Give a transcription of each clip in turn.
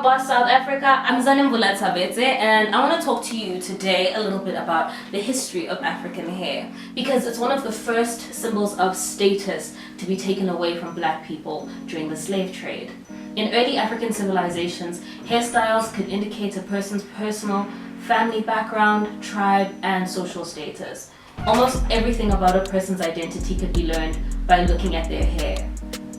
Merhaba, South Africa. I'm Zanim Tabete, and I want to talk to you today a little bit about the history of African hair, because it's one of the first symbols of status to be taken away from black people during the slave trade. In early African civilizations, hairstyles could indicate a person's personal, family background, tribe, and social status. Almost everything about a person's identity could be learned by looking at their hair.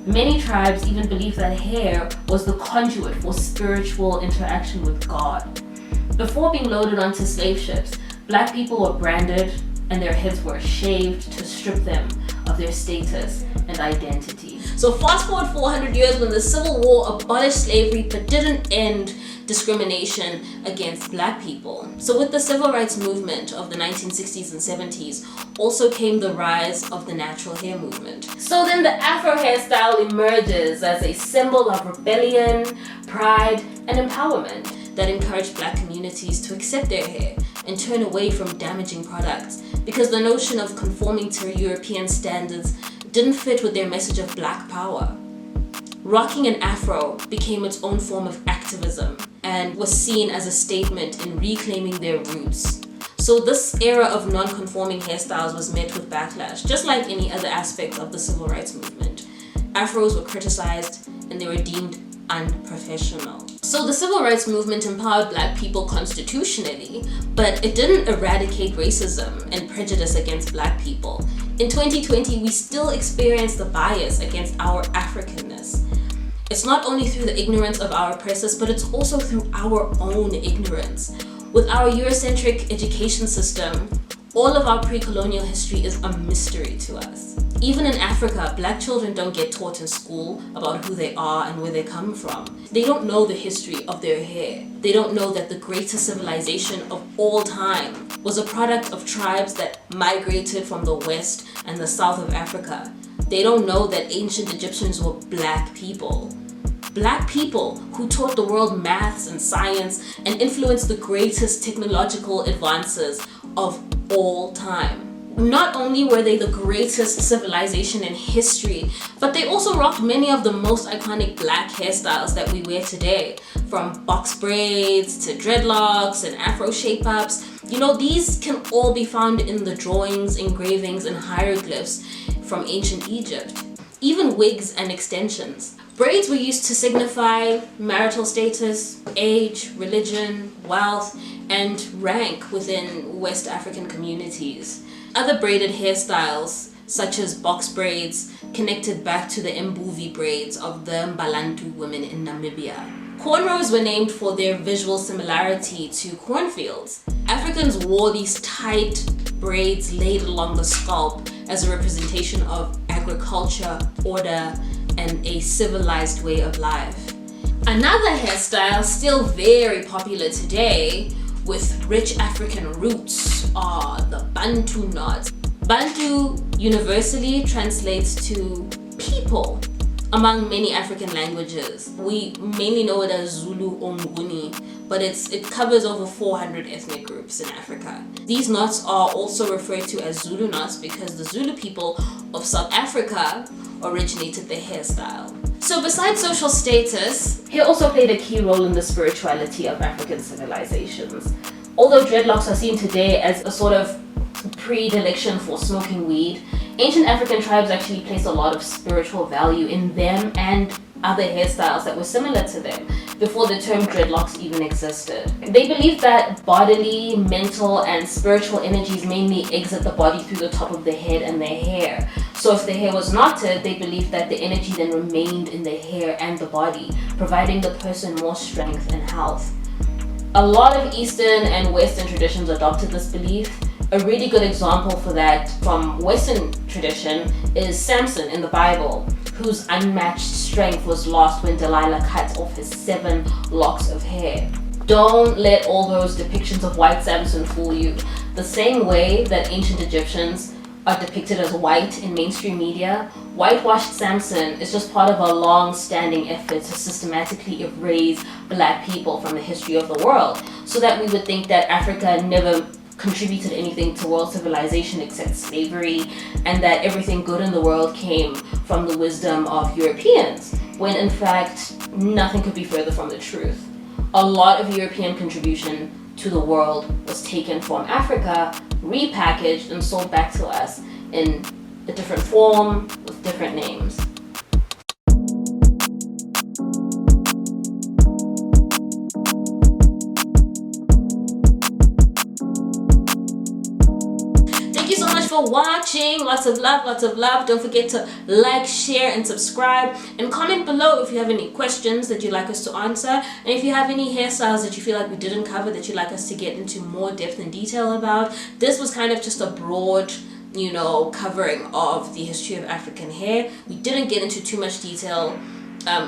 Many tribes even believed that hair was the conduit for spiritual interaction with God. Before being loaded onto slave ships, black people were branded and their heads were shaved to strip them of their status and identity. So fast forward 400 years when the Civil War abolished slavery but didn't end discrimination against black people. So with the civil rights movement of the 1960s and 70s also came the rise of the natural hair movement. So then the Afro hairstyle emerges as a symbol of rebellion, pride, and empowerment that encouraged black communities to accept their hair and turn away from damaging products, because the notion of conforming to European standards didn't fit with their message of black power. Rocking an afro became its own form of activism and was seen as a statement in reclaiming their roots. So this era of non-conforming hairstyles was met with backlash, just like any other aspect of the civil rights movement. Afros were criticized and they were deemed unprofessional. So the civil rights movement empowered black people constitutionally, but it didn't eradicate racism and prejudice against black people. In 2020, we still experience the bias against our Africanness. It's not only through the ignorance of our oppressors, but it's also through our own ignorance. With our Eurocentric education system, all of our pre-colonial history is a mystery to us. Even in Africa, black children don't get taught in school about who they are and where they come from. They don't know the history of their hair. They don't know that the greatest civilization of all time was a product of tribes that migrated from the west and the south of Africa. They don't know that ancient Egyptians were black people. Black people who taught the world maths and science and influenced the greatest technological advances of all time. Not only were they the greatest civilization in history, but they also rocked many of the most iconic black hairstyles that we wear today, from box braids to dreadlocks and afro shape-ups. You know, these can all be found in the drawings, engravings, and hieroglyphs from ancient Egypt. Even wigs and extensions. Braids were used to signify marital status, age, religion, wealth, and rank within West African communities. Other braided hairstyles, such as box braids, connected back to the Mbuvi braids of the Mbalantu women in Namibia. Cornrows were named for their visual similarity to cornfields. Africans wore these tight braids laid along the scalp as a representation of agriculture, order, and a civilized way of life. Another hairstyle, still very popular today, with rich African roots, are the Bantu knots. Bantu universally translates to people among many African languages. We mainly know it as Zulu or Nguni, but it covers over 400 ethnic groups in Africa. These knots are also referred to as Zulu knots because the Zulu people of South Africa originated the hairstyle. So besides social status, hair also played a key role in the spirituality of African civilizations. Although dreadlocks are seen today as a sort of predilection for smoking weed, ancient African tribes actually placed a lot of spiritual value in them and other hairstyles that were similar to them before the term dreadlocks even existed. They believed that bodily, mental, and spiritual energies mainly exit the body through the top of the head and their hair. So if the hair was knotted, they believed that the energy then remained in the hair and the body, providing the person more strength and health. A lot of Eastern and Western traditions adopted this belief. A really good example for that from Western tradition is Samson in the Bible, whose unmatched strength was lost when Delilah cut off his 7 locks of hair. Don't let all those depictions of white Samson fool you. The same way that ancient Egyptians are depicted as white in mainstream media, whitewashed Samson is just part of a long-standing effort to systematically erase black people from the history of the world, so that we would think that Africa never contributed anything to world civilization except slavery, and that everything good in the world came from the wisdom of Europeans, when in fact nothing could be further from the truth. a lot of European contribution to the world was taken from Africa, repackaged, and sold back to us in a different form with different names. Thank you so much for watching. Lots of love, lots of love. Don't forget to like, share, and subscribe, and comment below if you have any questions that you'd like us to answer, and if you have any hairstyles that you feel like we didn't cover that you'd like us to get into more depth and detail about. This was kind of just a broad, you know, covering of the history of African hair. We didn't get into too much detail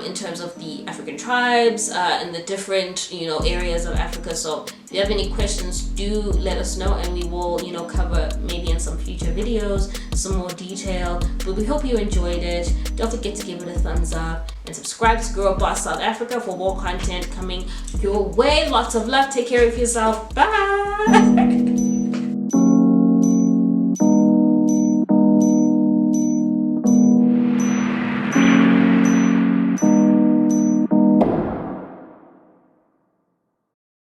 in terms of the African tribes and the different, you know, areas of Africa. So if you have any questions, do let us know, and we will, you know, cover maybe in some future videos some more detail. But we hope you enjoyed it. Don't forget to give it a thumbs up and subscribe to Girl Boss South Africa for more content coming your way. Lots of love. Take care of yourself. Bye.